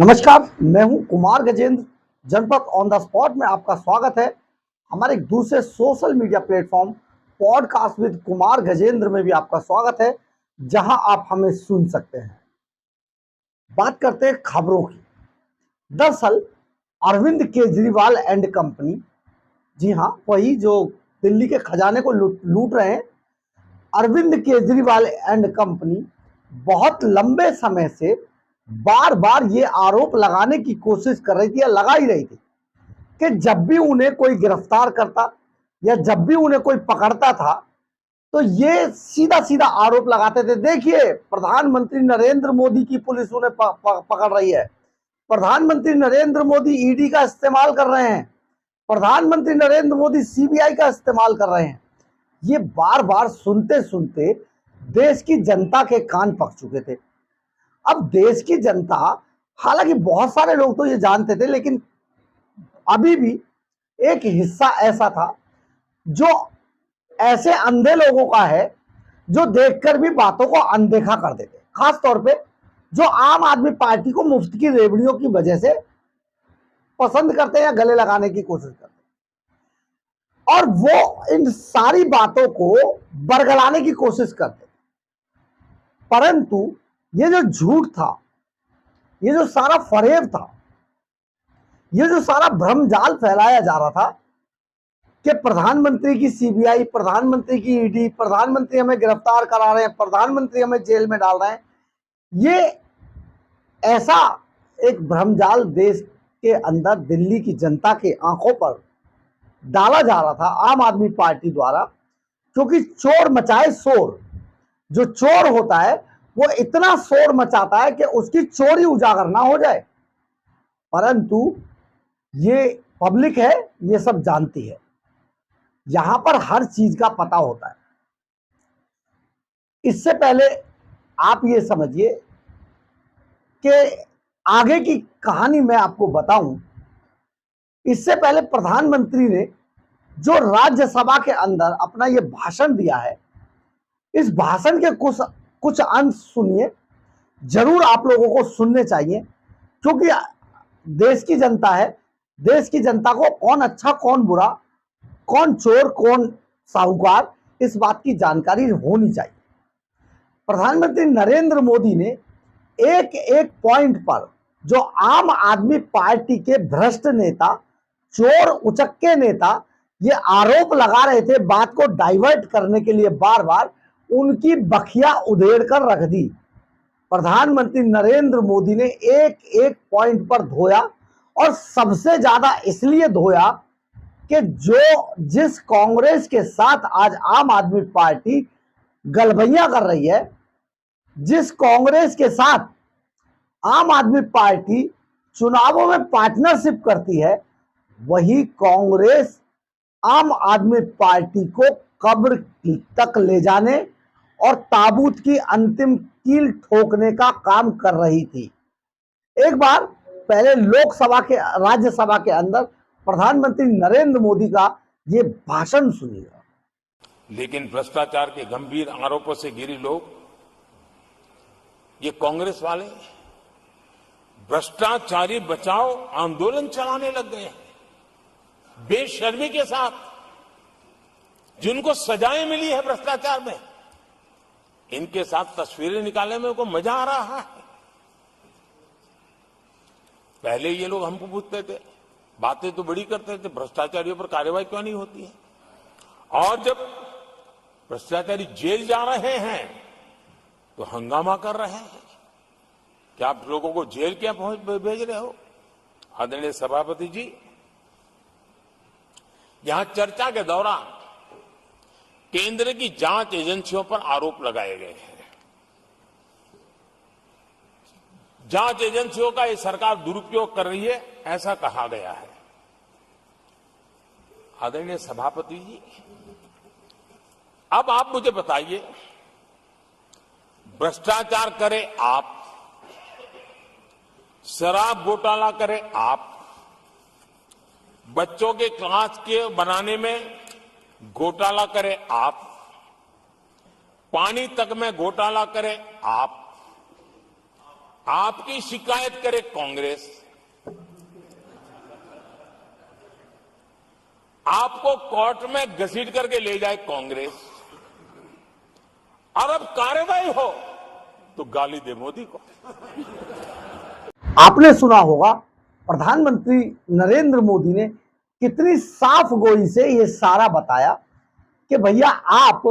नमस्कार, मैं हूं कुमार गजेंद्र। जनपद ऑन द स्पॉट में आपका स्वागत है। हमारे एक दूसरे social media platform podcast with Kumar Gajendra में भी आपका स्वागत है, जहां आप हमें सुन सकते हैं। बात करते हैं खबरों की। दरअसल अरविंद केजरीवाल एंड कंपनी, जी हां, वही जो दिल्ली के खजाने को लूट रहे हैं, अरविंद केजरीवाल एंड कंपनी बहुत लंबे समय से बार बार ये आरोप लगाने की कोशिश कर रही थी या लगा ही रही थी कि जब भी उन्हें कोई गिरफ्तार करता या जब भी उन्हें कोई पकड़ता था तो ये सीधा सीधा आरोप लगाते थे, देखिए प्रधानमंत्री नरेंद्र मोदी की पुलिस उन्हें पकड़ रही है, प्रधानमंत्री नरेंद्र मोदी ईडी का इस्तेमाल कर रहे हैं, प्रधानमंत्री नरेंद्र मोदी सीबीआई का इस्तेमाल कर रहे हैं। ये बार बार सुनते सुनते देश की जनता के कान पक चुके थे। अब देश की जनता, हालांकि बहुत सारे लोग तो ये जानते थे, लेकिन अभी भी एक हिस्सा ऐसा था जो ऐसे अंधे लोगों का है जो देखकर भी बातों को अनदेखा कर देते, खास तौर पे जो आम आदमी पार्टी को मुफ्त की रेवड़ियों की वजह से पसंद करते हैं या गले लगाने की कोशिश करते हैं, और वो इन सारी बातों को बरगलाने की कोशिश करते। परंतु ये जो झूठ था, ये जो सारा फरेब था, ये जो सारा भ्रमजाल फैलाया जा रहा था कि प्रधानमंत्री की सीबीआई, प्रधानमंत्री की ईडी, प्रधानमंत्री हमें गिरफ्तार करा रहे हैं, प्रधानमंत्री हमें जेल में डाल रहे हैं, ये ऐसा एक भ्रमजाल देश के अंदर दिल्ली की जनता के आंखों पर डाला जा रहा था आम आदमी पार्टी द्वारा, क्योंकि चोर मचाए शोर। जो चोर होता है वो इतना शोर मचाता है कि उसकी चोरी उजागर ना हो जाए, परंतु ये पब्लिक है, ये सब जानती है, यहां पर हर चीज का पता होता है। इससे पहले आप ये समझिए कि आगे की कहानी मैं आपको बताऊं, इससे पहले प्रधानमंत्री ने जो राज्यसभा के अंदर अपना ये भाषण दिया है, इस भाषण के कुछ अंश सुनिए, जरूर आप लोगों को सुनने चाहिए, क्योंकि देश की जनता है, देश की जनता को कौन अच्छा कौन बुरा, कौन चोर कौन साहूकार, इस बात की जानकारी होनी चाहिए। प्रधानमंत्री नरेंद्र मोदी ने एक एक पॉइंट पर जो आम आदमी पार्टी के भ्रष्ट नेता, चोर उचक्के नेता ये आरोप लगा रहे थे, बात को डाइवर्ट करने के लिए बार बार उनकी बखिया उधेड़ कर रख दी। प्रधानमंत्री नरेंद्र मोदी ने एक एक पॉइंट पर धोया, और सबसे ज्यादा इसलिए धोया कि जिस कांग्रेस के साथ आज आम आदमी पार्टी गलबैया कर रही है, जिस कांग्रेस के साथ आम आदमी पार्टी चुनावों में पार्टनरशिप करती है, वही कांग्रेस आम आदमी पार्टी को कब्र तक ले जाने और ताबूत की अंतिम कील ठोकने का काम कर रही थी। एक बार पहले लोकसभा के, राज्यसभा के अंदर प्रधानमंत्री नरेंद्र मोदी का ये भाषण सुनिएगा। लेकिन भ्रष्टाचार के गंभीर आरोपों से घिरे लोग, ये कांग्रेस वाले भ्रष्टाचारी बचाओ आंदोलन चलाने लग गए हैं, बेशर्मी के साथ। जिनको सजाएं मिली है भ्रष्टाचार में, इनके साथ तस्वीरें निकालने में को मजा आ रहा है। पहले ये लोग हमको पूछते थे, बातें तो बड़ी करते थे, भ्रष्टाचारियों पर कार्रवाई क्यों नहीं होती है, और जब भ्रष्टाचारी जेल जा रहे हैं तो हंगामा कर रहे हैं। क्या आप लोगों को जेल क्या भेज रहे हो? आदरणीय सभापति जी, यहां चर्चा के दौरान केंद्र की जांच एजेंसियों पर आरोप लगाए गए हैं। जांच एजेंसियों का ये सरकार दुरुपयोग कर रही है, ऐसा कहा गया है। आदरणीय सभापति जी, अब आप मुझे बताइए, भ्रष्टाचार करे आप, शराब घोटाला करे आप, बच्चों के क्लास के बनाने में घोटाला करे आप, पानी तक में घोटाला करे आप, आपकी शिकायत करे कांग्रेस, आपको कोर्ट में घसीट करके ले जाए कांग्रेस, और अब कार्रवाई हो तो गाली दे मोदी को। आपने सुना होगा प्रधानमंत्री नरेंद्र मोदी ने कितनी साफ गोई से ये सारा बताया कि भैया आप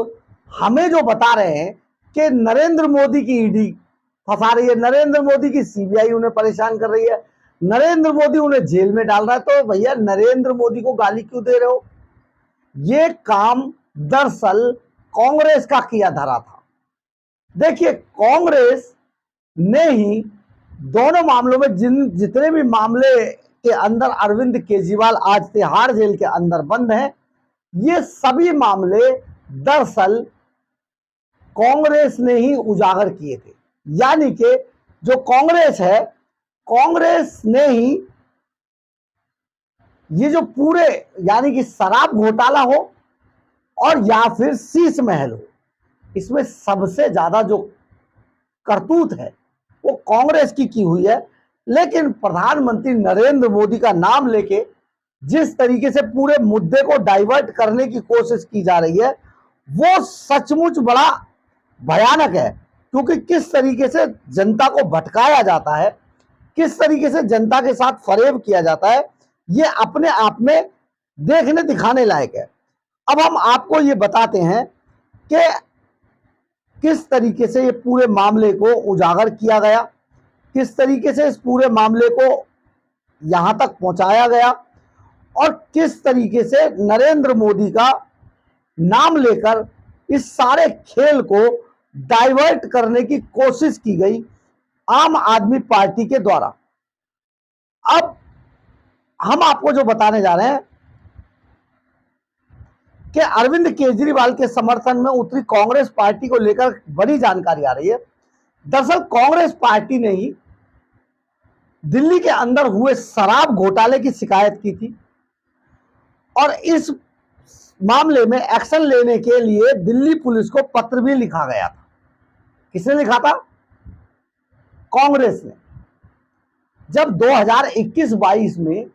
हमें जो बता रहे हैं कि नरेंद्र मोदी की ईडी फंसा रही है, नरेंद्र मोदी की सीबीआई उन्हें परेशान कर रही है, नरेंद्र मोदी उन्हें जेल में डाल रहा है, तो भैया नरेंद्र मोदी को गाली क्यों दे रहे हो? ये काम दरअसल कांग्रेस का किया धरा था। देखिए, कांग्रेस ने ही दोनों मामलों में जितने भी मामले के अंदर अरविंद केजरीवाल आज तिहाड़ जेल के अंदर बंद हैं, ये सभी मामले दरअसल कांग्रेस ने ही उजागर किए थे। यानी कि जो कांग्रेस है, कांग्रेस ने ही ये जो पूरे यानी कि शराब घोटाला हो और या फिर शीश महल हो, इसमें सबसे ज्यादा जो करतूत है वो कांग्रेस की हुई है। लेकिन प्रधानमंत्री नरेंद्र मोदी का नाम लेके जिस तरीके से पूरे मुद्दे को डाइवर्ट करने की कोशिश की जा रही है वो सचमुच बड़ा भयानक है, क्योंकि किस तरीके से जनता को भटकाया जाता है, किस तरीके से जनता के साथ फरेब किया जाता है, ये अपने आप में देखने दिखाने लायक है। अब हम आपको ये बताते हैं कि किस तरीके से ये पूरे मामले को उजागर किया गया, किस तरीके से इस पूरे मामले को यहां तक पहुंचाया गया और किस तरीके से नरेंद्र मोदी का नाम लेकर इस सारे खेल को डाइवर्ट करने की कोशिश की गई आम आदमी पार्टी के द्वारा। अब हम आपको जो बताने जा रहे हैं कि अरविंद केजरीवाल के समर्थन में उतरी कांग्रेस पार्टी को लेकर बड़ी जानकारी आ रही है। दरअसल कांग्रेस पार्टी ने ही दिल्ली के अंदर हुए शराब घोटाले की शिकायत की थी और इस मामले में एक्शन लेने के लिए दिल्ली पुलिस को पत्र भी लिखा गया था। किसने लिखा था? कांग्रेस ने। जब 2021-22 में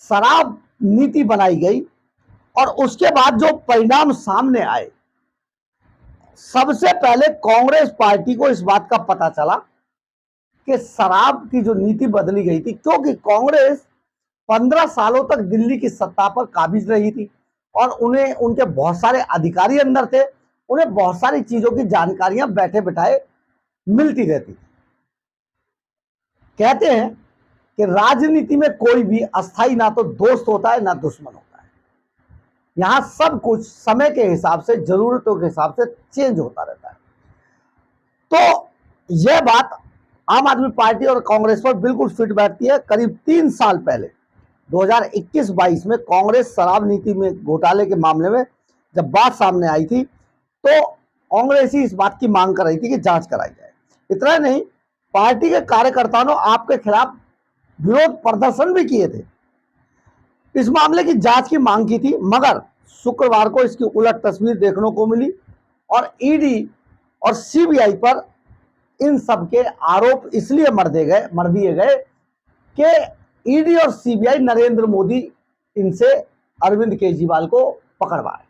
शराब नीति बनाई गई और उसके बाद जो परिणाम सामने आए, सबसे पहले कांग्रेस पार्टी को इस बात का पता चला कि शराब की जो नीति बदली गई थी, क्योंकि कांग्रेस 15 सालों तक दिल्ली की सत्ता पर काबिज रही थी और उन्हें उनके बहुत सारे अधिकारी अंदर थे, उन्हें बहुत सारी चीजों की जानकारियां बैठे बिठाए मिलती रहती। कहते हैं कि राजनीति में कोई भी अस्थाई ना तो दोस्त होता है ना दुश्मन होता है। यहां सब कुछ समय के हिसाब से, जरूरतों के हिसाब से चेंज होता रहता है। तो यह बात आम आदमी पार्टी और कांग्रेस पर बिल्कुल फिट बैठती है। करीब 3 साल पहले 2021-22 में कांग्रेस शराब नीति में घोटाले के मामले में जब बात सामने आई थी तो कांग्रेस ही इस बात की मांग कर रही थी कि जांच कराई जाए। इतना नहीं, पार्टी के कार्यकर्ताओं ने आपके खिलाफ विरोध प्रदर्शन भी किए थे, इस मामले की जांच की मांग की थी, मगर शुक्रवार को इसकी उलट तस्वीर देखने को मिली और ईडी और सीबीआई पर इन सब के आरोप इसलिए मर दिए गए कि ईडी और सीबीआई नरेंद्र मोदी इनसे अरविंद केजरीवाल को पकड़वाए।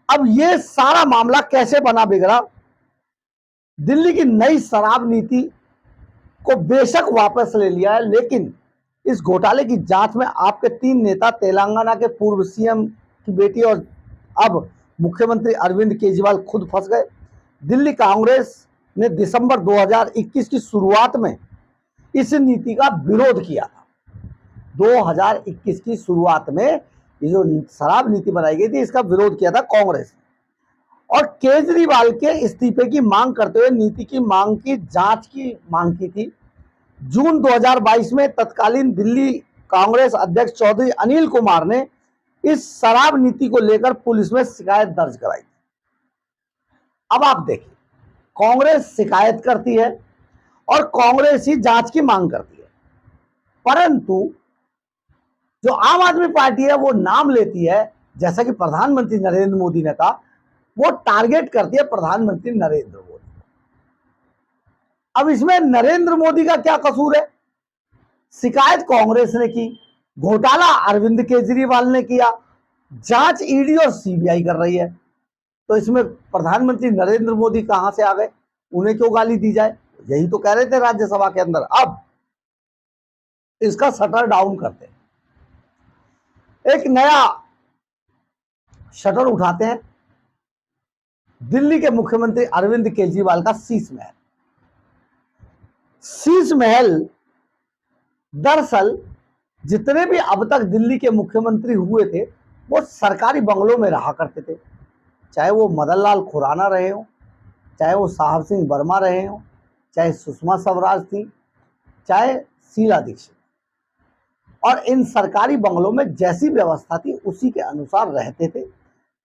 अब ये सारा मामला कैसे बना बिगड़ा? दिल्ली की नई शराब नीति को बेशक वापस ले लिया है, लेकिन इस घोटाले की जांच में आपके 3 नेता, तेलंगाना के पूर्व सीएम की बेटी और अब मुख्यमंत्री अरविंद केजरीवाल खुद फंस गए। दिल्ली कांग्रेस ने दिसंबर 2021 की शुरुआत में इस नीति का विरोध किया था। 2021 की शुरुआत में ये जो शराब नीति बनाई गई थी, इसका विरोध किया था कांग्रेस ने और केजरीवाल के इस्तीफे की मांग करते हुए नीति की मांग की जांच की मांग की थी। जून 2022 में तत्कालीन दिल्ली कांग्रेस अध्यक्ष चौधरी अनिल कुमार ने इस शराब नीति को लेकर पुलिस में शिकायत दर्ज कराई। अब आप देखिए, कांग्रेस शिकायत करती है और कांग्रेस ही जांच की मांग करती है, परंतु जो आम आदमी पार्टी है वो नाम लेती है, जैसा कि प्रधानमंत्री नरेंद्र मोदी ने कहा, वो टारगेट करती है प्रधानमंत्री नरेंद्र मोदी। अब इसमें नरेंद्र मोदी का क्या कसूर है? शिकायत कांग्रेस ने की, घोटाला अरविंद केजरीवाल ने किया, जांच ईडी और सीबीआई कर रही है, तो इसमें प्रधानमंत्री नरेंद्र मोदी कहां से आ गए? उन्हें क्यों गाली दी जाए? यही तो कह रहे थे राज्यसभा के अंदर। अब इसका शटर डाउन करते हैं, एक नया शटर उठाते हैं दिल्ली के मुख्यमंत्री अरविंद केजरीवाल का शीश महल। शीश महल दरअसल जितने भी अब तक दिल्ली के मुख्यमंत्री हुए थे वो सरकारी बंगलों में रहा करते थे, चाहे वो मदन लाल खुराना रहे हो, चाहे वो साहब सिंह वर्मा रहे हो, चाहे सुषमा स्वराज थी, चाहे शीला दीक्षित। और इन सरकारी बंगलों में जैसी व्यवस्था थी उसी के अनुसार रहते थे।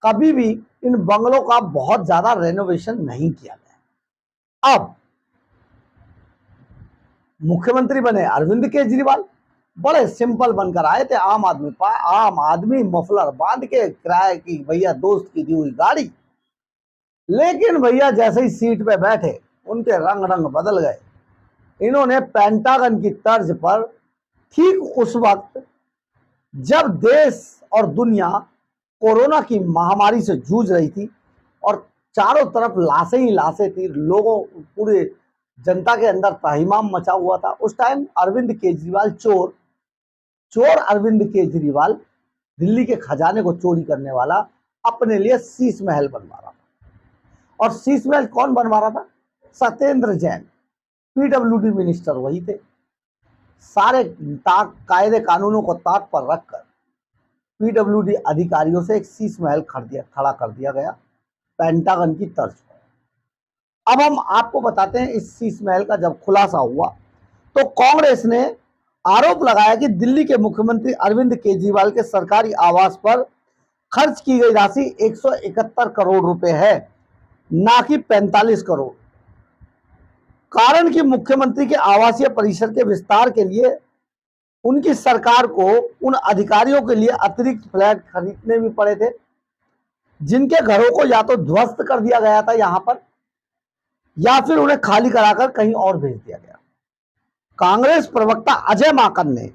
कभी भी इन बंगलों का बहुत ज्यादा रेनोवेशन नहीं किया गया। अब मुख्यमंत्री बने अरविंद केजरीवाल, बड़े सिंपल बनकर आए थे। आम आदमी मफलर बांध के, किराए की भैया दोस्त की दी हुई गाड़ी। लेकिन भैया जैसे ही सीट पे बैठे उनके रंग बदल गए। इन्होंने पेंटागन की तर्ज पर ठीक उस वक्त जब देश और दुनिया कोरोना की महामारी से जूझ रही थी और चारों तरफ लाशें ही लाशें थी, लोगों पूरे जनता के अंदर तहीमाम मचा हुआ था, उस टाइम अरविंद केजरीवाल चोर अरविंद केजरीवाल दिल्ली के खजाने को चोरी करने वाला अपने लिए शीश महल बनवा रहा था। और शीश महल कौन बनवा रहा था? सत्येंद्र जैन, पीडब्ल्यूडी मिनिस्टर वही थे। सारे कायदे कानूनों को ताक पर रखकर पीडब्ल्यूडी अधिकारियों से एक शीश महल खड़ा कर दिया गया पेंटागन की तर्ज पर। अब हम आपको बताते हैं इस शीश महल का जब खुलासा हुआ तो कांग्रेस ने आरोप लगाया कि दिल्ली के मुख्यमंत्री अरविंद केजरीवाल के सरकारी आवास पर खर्च की गई राशि 171 करोड़ रुपए है, ना कि 45 करोड़। कारण कि मुख्यमंत्री के आवासीय परिसर के विस्तार के लिए उनकी सरकार को उन अधिकारियों के लिए अतिरिक्त फ्लैट खरीदने भी पड़े थे, जिनके घरों को या तो ध्वस्त कर दिया गया था यहां पर, या फिर उन्हें खाली कराकर कहीं और भेज दिया गया। कांग्रेस प्रवक्ता अजय माकन ने,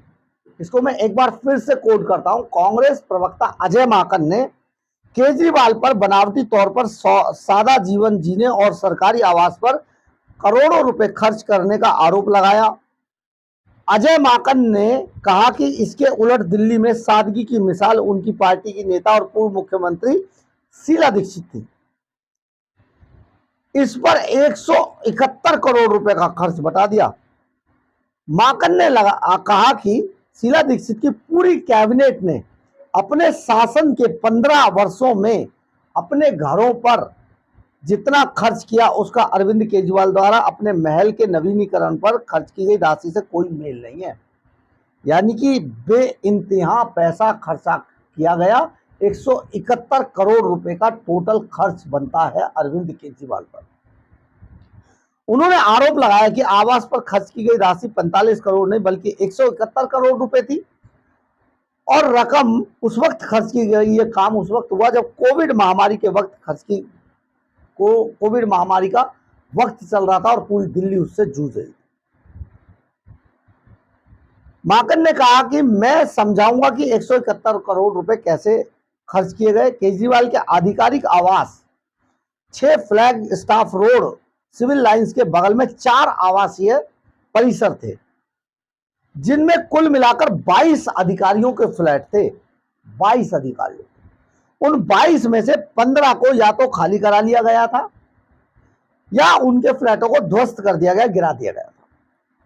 इसको मैं एक बार फिर से कोट करता हूं, कांग्रेस प्रवक्ता अजय माकन ने केजरीवाल पर बनावटी तौर पर सादा जीवन जीने और सरकारी आवास पर करोड़ों रुपए खर्च करने का आरोप लगाया। अजय माकन ने कहा कि इसके उलट दिल्ली में सादगी की मिसाल उनकी पार्टी की नेता और पूर्व मुख्यमंत्री शीला दीक्षित थी। इस पर 171 करोड़ रुपए का खर्च बता दिया। माकन ने कहा कि शीला दीक्षित की पूरी कैबिनेट ने अपने शासन के 15 वर्षों में अपने घरों पर जितना खर्च किया उसका अरविंद केजरीवाल द्वारा अपने महल के नवीनीकरण पर खर्च की गई राशि से कोई मेल नहीं है। यानी कि बेइंतहा पैसा खर्चा किया गया। 171 करोड़ रुपए का टोटल खर्च बनता है अरविंद केजरीवाल पर। उन्होंने आरोप लगाया कि आवास पर खर्च की गई राशि 45 करोड़ नहीं बल्कि 171 करोड़ रुपए थी और रकम उस वक्त खर्च की गई, ये काम उस वक्त हुआ जब कोविड महामारी के वक्त कोविड महामारी का वक्त चल रहा था और पूरी दिल्ली उससे जूझ रही थी। माकन ने कहा कि मैं समझाऊंगा कि 171 करोड़ रुपए कैसे खर्च किए गए। केजरीवाल के आधिकारिक आवास 6 Flag Staff Road Civil Lines के बगल में 4 आवासीय परिसर थे, जिनमें कुल मिलाकर 22 अधिकारियों के फ्लैट थे। 22 अधिकारियों, उन 22 में से 15 को या तो खाली करा लिया गया था या उनके फ्लैटों को ध्वस्त कर दिया गया, गिरा दिया गया था,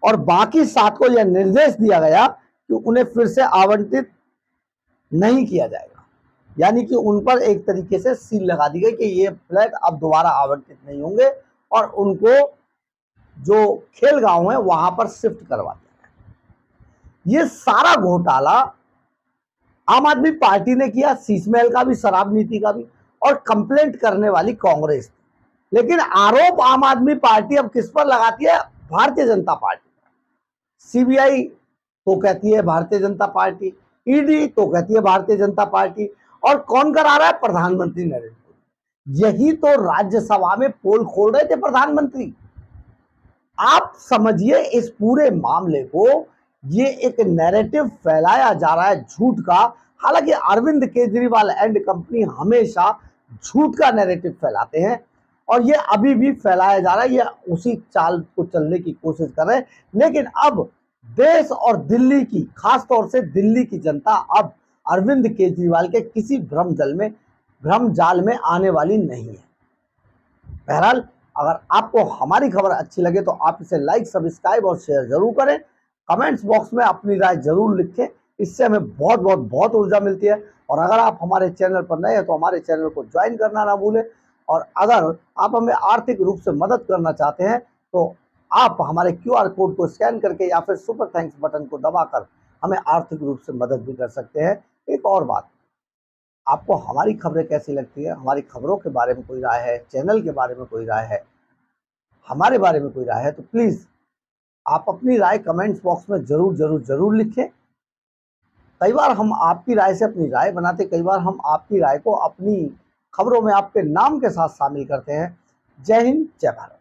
और बाकी 7 को यह निर्देश दिया गया कि उन्हें फिर से आवंटित नहीं किया जाएगा। यानी कि उन पर एक तरीके से सील लगा दी गई कि ये फ्लैट अब दोबारा आवंटित नहीं होंगे और उनको जो खेल गांव है वहां पर शिफ्ट करवा दिया गया। ये सारा घोटाला आम आदमी पार्टी ने किया, शीश महल का भी, शराब नीति का भी, और कंप्लेंट करने वाली कांग्रेस थी। लेकिन आरोप आम आदमी पार्टी अब किस पर लगाती है? भारतीय जनता पार्टी। सीबीआई तो कहती है भारतीय जनता पार्टी, ईडी तो कहती है भारतीय जनता पार्टी, और कौन करा रहा है? प्रधानमंत्री नरेंद्र मोदी। यही तो राज्यसभा में पोल खोल रहे थे प्रधानमंत्री। आप आप समझिए इस पूरे मामले को, ये एक नैरेटिव फैलाया जा रहा है झूठ का। हालांकि अरविंद केजरीवाल एंड कंपनी हमेशा झूठ का नैरेटिव फैलाते हैं और ये अभी भी फैलाया जा रहा है, ये उसी चाल को चलने की कोशिश कर रहे हैं। लेकिन अब देश और दिल्ली की, खासतौर से दिल्ली की जनता अब अरविंद केजरीवाल के किसी भ्रम जाल में आने वाली नहीं है। बहरहाल, अगर आपको हमारी खबर अच्छी लगे तो आप इसे लाइक, सब्सक्राइब और शेयर जरूर करें। कमेंट्स बॉक्स में अपनी राय जरूर लिखें, इससे हमें बहुत ऊर्जा मिलती है। और अगर आप हमारे चैनल पर नए हैं तो हमारे चैनल को ज्वाइन करना ना भूलें। और अगर आप हमें आर्थिक रूप से मदद करना चाहते हैं तो आप हमारे QR कोड को स्कैन करके या फिर सुपर थैंक्स बटन को दबाकर हमें आर्थिक रूप से मदद भी कर सकते हैं। एक और बात, आपको हमारी खबरें कैसी लगती है, हमारी खबरों के बारे में कोई राय है, चैनल के बारे में कोई राय है, हमारे बारे में कोई राय है, तो प्लीज आप अपनी राय कमेंट्स बॉक्स में जरूर लिखें। कई बार हम आपकी राय से अपनी राय बनाते, कई बार हम आपकी राय को अपनी खबरों में आपके नाम के साथ शामिल करते हैं। जय हिंद, जय भारत।